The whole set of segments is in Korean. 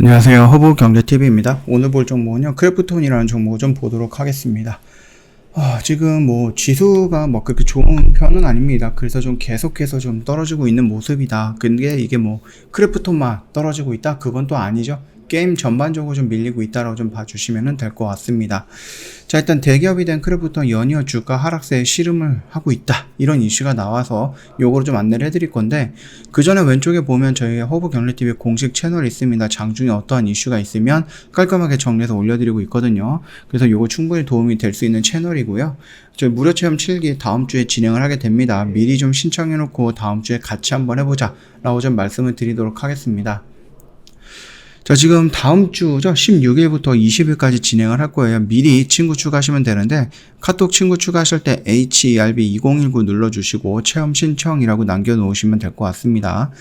안녕하세요. 허브경제TV입니다. 오늘 볼 종목은요, 크래프톤이라는 종목을 좀 보도록 하겠습니다. 지금 뭐 지수가 뭐 그렇게 좋은 편은 아닙니다. 그래서 좀 계속해서 좀 떨어지고 있는 모습이다. 근데 이게 뭐 크래프톤만 떨어지고 있다? 그건 또 아니죠. 게임 전반적으로 좀 밀리고 있다라고 좀 봐주시면 될 것 같습니다. 자, 일단 대기업이 된 크래프톤 연이어 주가 하락세에 씨름을 하고 있다, 이런 이슈가 나와서 요거를 좀 안내를 해드릴 건데, 그 전에 왼쪽에 보면 저희 허브경제TV 공식 채널이 있습니다. 장중에 어떠한 이슈가 있으면 깔끔하게 정리해서 올려드리고 있거든요. 그래서 요거 충분히 도움이 될 수 있는 채널이고요. 저희 무료 체험 7기 다음 주에 진행을 하게 됩니다. 미리 좀 신청해놓고 다음 주에 같이 한번 해보자 라고 좀 말씀을 드리도록 하겠습니다. 자, 지금 다음 주죠. 16일부터 20일까지 진행을 할 거예요. 미리 친구 추가하시면 되는데, 카톡 친구 추가하실 때 HERB2019 눌러주시고 체험 신청이라고 남겨놓으시면 될 것 같습니다.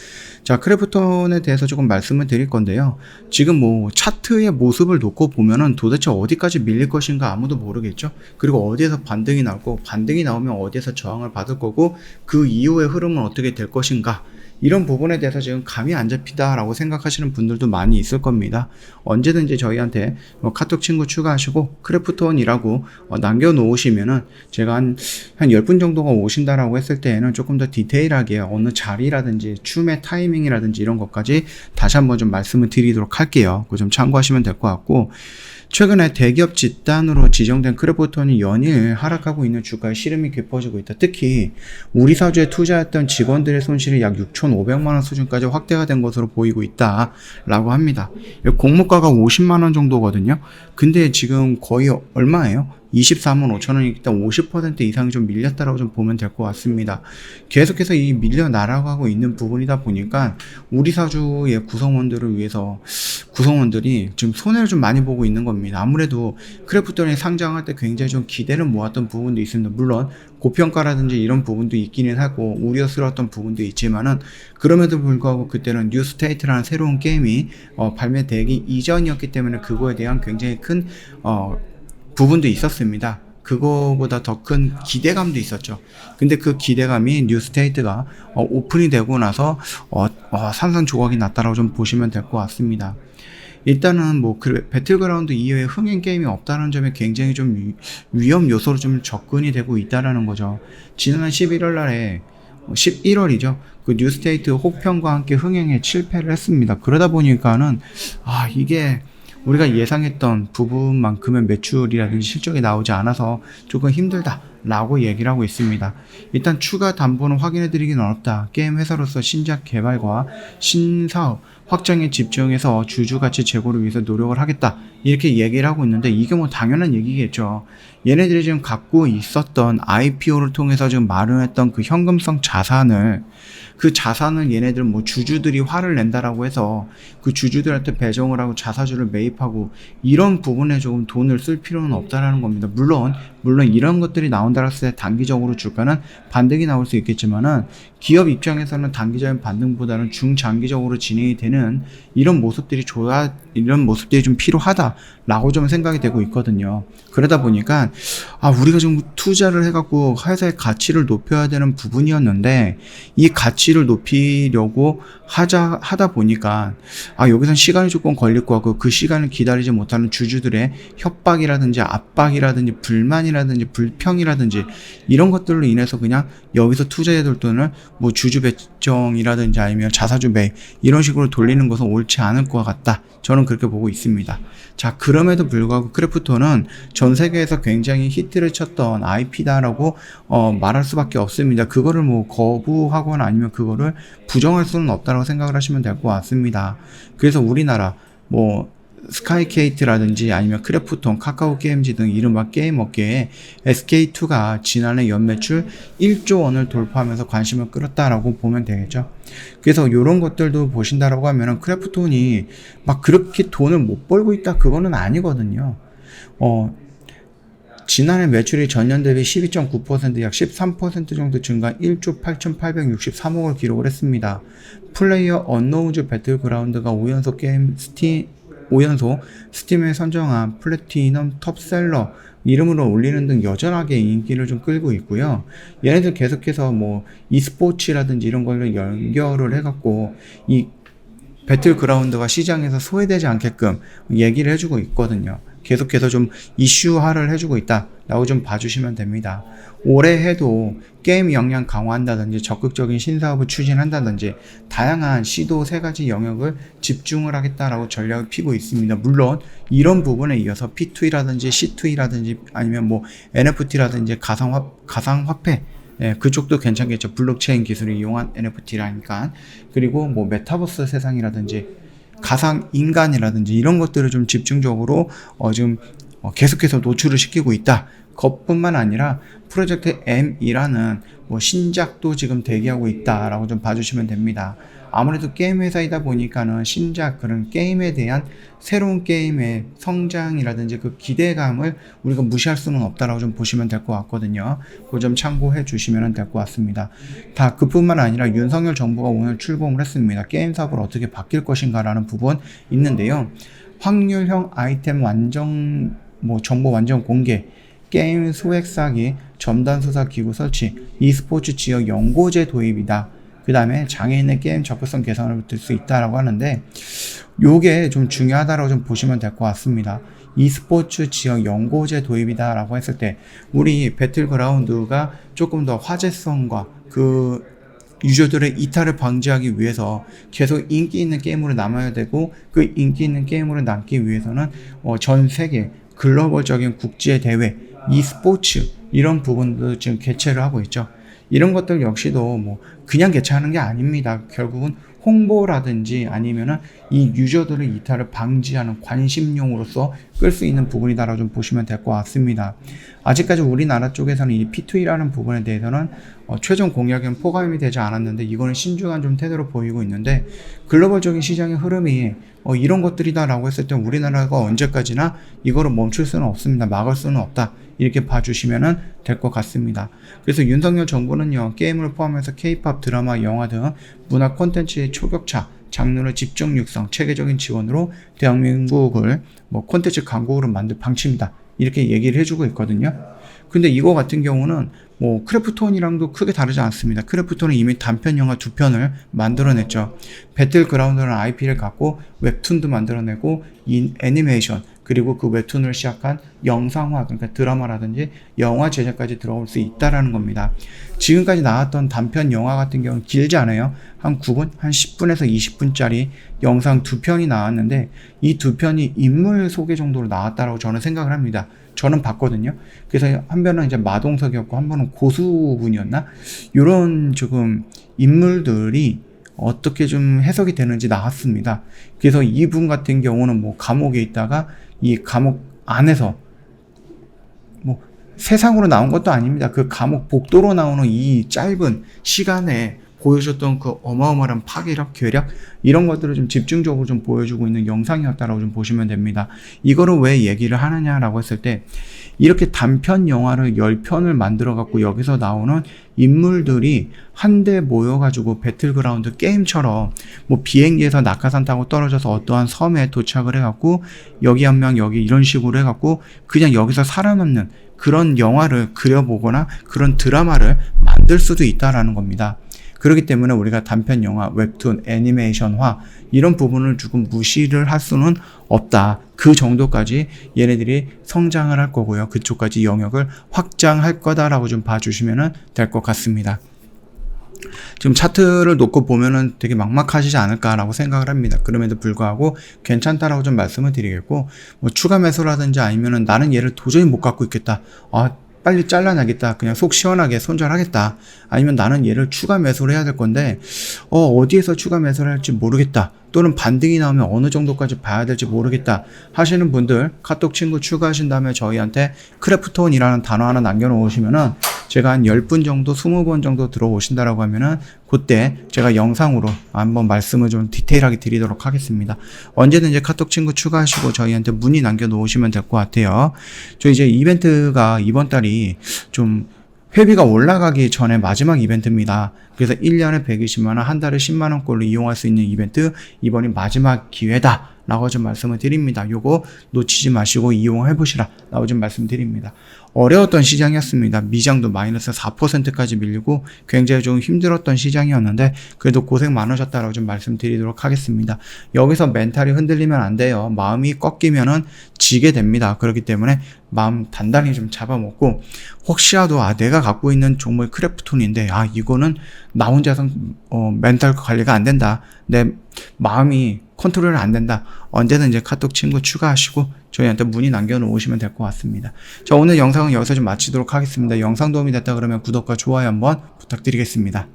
자, 크래프톤에 대해서 조금 말씀을 드릴 건데요. 지금 뭐 차트의 모습을 놓고 보면은 도대체 어디까지 밀릴 것인가 아무도 모르겠죠. 그리고 어디에서 반등이 나올 거고, 반등이 나오면 어디에서 저항을 받을 거고, 그 이후의 흐름은 어떻게 될 것인가, 이런 부분에 대해서 지금 감이 안 잡히다라고 생각하시는 분들도 많이 있을 겁니다. 언제든지 저희한테 카톡 친구 추가하시고 크래프톤이라고 남겨놓으시면은 제가 한 10분 정도가 오신다라고 했을 때에는 조금 더 디테일하게 어느 자리라든지 춤의 타이밍이라든지 이런 것까지 다시 한번 좀 말씀을 드리도록 할게요. 그거 좀 참고하시면 될 것 같고, 최근에 대기업 집단으로 지정된 크래프톤이 연일 하락하고 있는 주가의 시름이 깊어지고 있다. 특히 우리 사주에 투자했던 직원들의 손실이 약 6,500만원 수준까지 확대가 된 것으로 보이고 있다 라고 합니다. 공모가가 50만원 정도거든요. 근데 지금 거의 얼마예요? 24만 5천원이기 때문에 50% 이상이 좀 밀렸다라고 좀 보면 될 것 같습니다. 계속해서 이 밀려 날아가고 있는 부분이다 보니까 우리 사주의 구성원들을 위해서 구성원들이 지금 손해를 좀 많이 보고 있는 겁니다. 아무래도 크래프톤이 상장할 때 굉장히 좀 기대를 모았던 부분도 있습니다. 물론 고평가라든지 이런 부분도 있기는 하고 우려스러웠던 부분도 있지만은, 그럼에도 불구하고 그때는 뉴스테이트라는 새로운 게임이 발매되기 이전이었기 때문에 그거에 대한 굉장히 큰 부분도 있었습니다. 그거보다 더 큰 기대감도 있었죠. 근데 그 기대감이 뉴스테이트가 오픈이 되고 나서 상상 조각이 났다라고 좀 보시면 될 것 같습니다. 일단은 뭐 배틀그라운드 이외에 흥행 게임이 없다는 점에 굉장히 좀 위험 요소로 좀 접근이 되고 있다라는 거죠. 지난 11월 날에 11월이죠. 그 뉴스테이트 혹평과 함께 흥행에 실패를 했습니다. 그러다 보니까는 이게 우리가 예상했던 부분만큼의 매출이라든지 실적이 나오지 않아서 조금 힘들다라고 얘기를 하고 있습니다. 일단 추가 담보는 확인해드리긴 어렵다. 게임 회사로서 신작 개발과 신사업 확장에 집중해서 주주가치 제고를 위해서 노력을 하겠다, 이렇게 얘기를 하고 있는데, 이게 뭐 당연한 얘기겠죠. 얘네들이 지금 갖고 있었던 IPO를 통해서 지금 마련했던 그 현금성 자산을, 그 자산을 얘네들 뭐 주주들이 화를 낸다라고 해서 그 주주들한테 배정을 하고 자사주를 매입하고 이런 부분에 조금 돈을 쓸 필요는 없다라는 겁니다. 물론 이런 것들이 나온다고 했을 때 단기적으로 주가는 반등이 나올 수 있겠지만은, 기업 입장에서는 단기적인 반등보다는 중장기적으로 진행이 되는 이런 모습들이 좀 필요하다라고 좀 생각이 되고 있거든요. 그러다 보니까 우리가 좀 투자를 해갖고 회사의 가치를 높여야 되는 부분이었는데, 이 가치를 높이려고 하다 보니까 여기선 시간이 조금 걸릴 것 같고, 그 시간을 기다리지 못하는 주주들의 협박이라든지 압박이라든지 불만이라든지 불평이라든지 이런 것들로 인해서 그냥 여기서 투자해둘 돈을 뭐 주주 배정이라든지 아니면 자사주 매입 이런 식으로 돌리는 것은 옳지 않을 것 같다, 저는 그렇게 보고 있습니다. 자, 그럼에도 불구하고 크래프톤은 전 세계에서 굉장히 히트를 쳤던 IP다라고 말할 수밖에 없습니다. 그거를 뭐 거부하거나 아니면 그거를 부정할 수는 없다고 생각을 하시면 될 것 같습니다. 그래서 우리나라 뭐 스카이케이트라든지 아니면 크래프톤, 카카오게임즈 등 이른바 게임 업계에 SK2가 지난해 연매출 1조 원을 돌파하면서 관심을 끌었다라고 보면 되겠죠. 그래서 이런 것들도 보신다라고 하면은 크래프톤이 막 그렇게 돈을 못 벌고 있다, 그거는 아니거든요. 지난해 매출이 전년 대비 12.9%, 약 13% 정도 증가한 1조 8,863억을 기록을 했습니다. 플레이어 언노운즈 배틀그라운드가 5연속 스팀에 선정한 플래티넘 톱셀러 이름으로 올리는 등 여전하게 인기를 좀 끌고 있고요. 얘네들 계속해서 뭐 e스포츠라든지 이런 걸로 연결을 해갖고 이 배틀그라운드가 시장에서 소외되지 않게끔 얘기를 해주고 있거든요. 계속해서 좀 이슈화를 해주고 있다라고 좀 봐주시면 됩니다. 올해 해도 게임 역량 강화한다든지 적극적인 신사업을 추진한다든지 다양한 시도 3가지 영역을 집중을 하겠다라고 전략을 피고 있습니다. 물론 이런 부분에 이어서 P2E라든지 C2E라든지 아니면 뭐 NFT라든지 가상화폐 그쪽도 괜찮겠죠. 블록체인 기술을 이용한 NFT라니까. 그리고 뭐 메타버스 세상이라든지 가상 인간이라든지 이런 것들을 좀 집중적으로 좀 계속해서 노출을 시키고 있다. 그것뿐만 아니라 프로젝트 M이라는 뭐 신작도 지금 대기하고 있다라고 좀 봐주시면 됩니다. 아무래도 게임 회사이다 보니까는 신작 그런 게임에 대한 새로운 게임의 성장이라든지 그 기대감을 우리가 무시할 수는 없다라고 좀 보시면 될 것 같거든요. 그 점 참고해 주시면 될 것 같습니다. 다 그뿐만 아니라 윤석열 정부가 오늘 출범을 했습니다. 게임 사업을 어떻게 바뀔 것인가라는 부분 있는데요. 확률형 아이템 정보 완전 공개, 게임 소액 사기, 첨단 수사 기구 설치, e스포츠 지역 연고제 도입이다. 그 다음에 장애인의 게임 접근성 개선을 붙일 수 있다라고 하는데 요게 좀 중요하다라고 좀 보시면 될 것 같습니다. e스포츠 지역 연고제 도입이다라고 했을 때 우리 배틀그라운드가 조금 더 화제성과 그 유저들의 이탈을 방지하기 위해서 계속 인기 있는 게임으로 남아야 되고 그 인기 있는 게임으로 남기 위해서는 전 세계 글로벌적인 국제 대회, e스포츠 이런 부분도 지금 개최를 하고 있죠. 이런 것들 역시도 뭐 그냥 개최하는 게 아닙니다. 결국은 홍보라든지 아니면은 이 유저들의 이탈을 방지하는 관심용으로서 끌 수 있는 부분이다라고 좀 보시면 될 것 같습니다. 아직까지 우리나라 쪽에서는 이 P2E라는 부분에 대해서는 최종 공약은 포함이 되지 않았는데 이거는 신중한 좀 태도로 보이고 있는데 글로벌적인 시장의 흐름이 이런 것들이다라고 했을 때 우리나라가 언제까지나 이거를 멈출 수는 없습니다. 막을 수는 없다. 이렇게 봐주시면 될 것 같습니다. 그래서 윤석열 정부는요, 게임을 포함해서 K-POP, 드라마, 영화 등 문화 콘텐츠의 초격차, 장르의 집중 육성, 체계적인 지원으로 대한민국을 콘텐츠 강국으로 만들 방침이다. 이렇게 얘기를 해주고 있거든요. 근데 이거 같은 경우는 크래프톤이랑도 크게 다르지 않습니다. 크래프톤은 이미 단편 영화 2편을 만들어냈죠. 배틀그라운드라는 IP를 갖고 웹툰도 만들어내고 애니메이션 그리고 그 웹툰을 시작한 영상화, 그러니까 드라마라든지 영화 제작까지 들어올 수 있다라는 겁니다. 지금까지 나왔던 단편 영화 같은 경우는 길지 않아요. 한 9분, 한 10분에서 20분짜리 영상 2편이 나왔는데 이 2편이 인물 소개 정도로 나왔다라고 저는 생각을 합니다. 저는 봤거든요. 그래서 한 편은 이제 마동석이었고 한 번은 고수분이었나? 이런 조금 인물들이 어떻게 좀 해석이 되는지 나왔습니다. 그래서 이분 같은 경우는 감옥에 있다가 이 감옥 안에서 세상으로 나온 것도 아닙니다. 그 감옥 복도로 나오는 이 짧은 시간에 보여줬던 그 어마어마한 파괴력, 괴력 이런 것들을 좀 집중적으로 좀 보여주고 있는 영상이었다라고 좀 보시면 됩니다. 이거를 왜 얘기를 하느냐라고 했을 때 이렇게 단편 영화를 10편을 만들어 갖고 여기서 나오는 인물들이 한데 모여가지고 배틀그라운드 게임처럼 비행기에서 낙하산 타고 떨어져서 어떠한 섬에 도착을 해갖고 여기 한 명 여기 이런 식으로 해갖고 그냥 여기서 살아남는 그런 영화를 그려보거나 그런 드라마를 만들 수도 있다라는 겁니다. 그렇기 때문에 우리가 단편 영화, 웹툰, 애니메이션화 이런 부분을 조금 무시를 할 수는 없다. 그 정도까지 얘네들이 성장을 할 거고요. 그쪽까지 영역을 확장할 거다라고 좀 봐주시면 될 것 같습니다. 지금 차트를 놓고 보면은 되게 막막하시지 않을까라고 생각을 합니다. 그럼에도 불구하고 괜찮다라고 좀 말씀을 드리겠고, 추가 매수라든지 아니면은 나는 얘를 도저히 못 갖고 있겠다. 빨리 잘라내겠다. 그냥 속 시원하게 손절하겠다. 아니면 나는 얘를 추가 매수를 해야 될 건데 어디에서 추가 매수를 할지 모르겠다. 또는 반등이 나오면 어느 정도까지 봐야 될지 모르겠다 하시는 분들 카톡 친구 추가하신 다음에 저희한테 크래프톤이라는 단어 하나 남겨놓으시면은 제가 한 10분 정도 20번 정도 들어오신다라고 하면은 그때 제가 영상으로 한번 말씀을 좀 디테일하게 드리도록 하겠습니다. 언제든지 카톡 친구 추가하시고 저희한테 문의 남겨놓으시면 될 것 같아요. 저 이제 이벤트가 이번 달이 좀 회비가 올라가기 전에 마지막 이벤트입니다. 그래서 1년에 120만원, 한 달에 10만원꼴로 이용할 수 있는 이벤트 이번이 마지막 기회다 라고 좀 말씀을 드립니다. 요거 놓치지 마시고 이용해 보시라 라고 좀 말씀드립니다. 어려웠던 시장이었습니다. 미장도 마이너스 4%까지 밀리고 굉장히 좀 힘들었던 시장이었는데 그래도 고생 많으셨다라고 좀 말씀드리도록 하겠습니다. 여기서 멘탈이 흔들리면 안 돼요. 마음이 꺾이면은 지게 됩니다. 그렇기 때문에 마음 단단히 좀 잡아먹고 혹시라도 내가 갖고 있는 종목이 크래프톤인데 이거는 나 혼자서 멘탈 관리가 안 된다. 내 마음이 컨트롤이 안 된다. 언제든 이제 카톡 친구 추가하시고 저희한테 문의 남겨놓으시면 될 것 같습니다. 자, 오늘 영상은 여기서 좀 마치도록 하겠습니다. 영상 도움이 됐다 그러면 구독과 좋아요 한번 부탁드리겠습니다.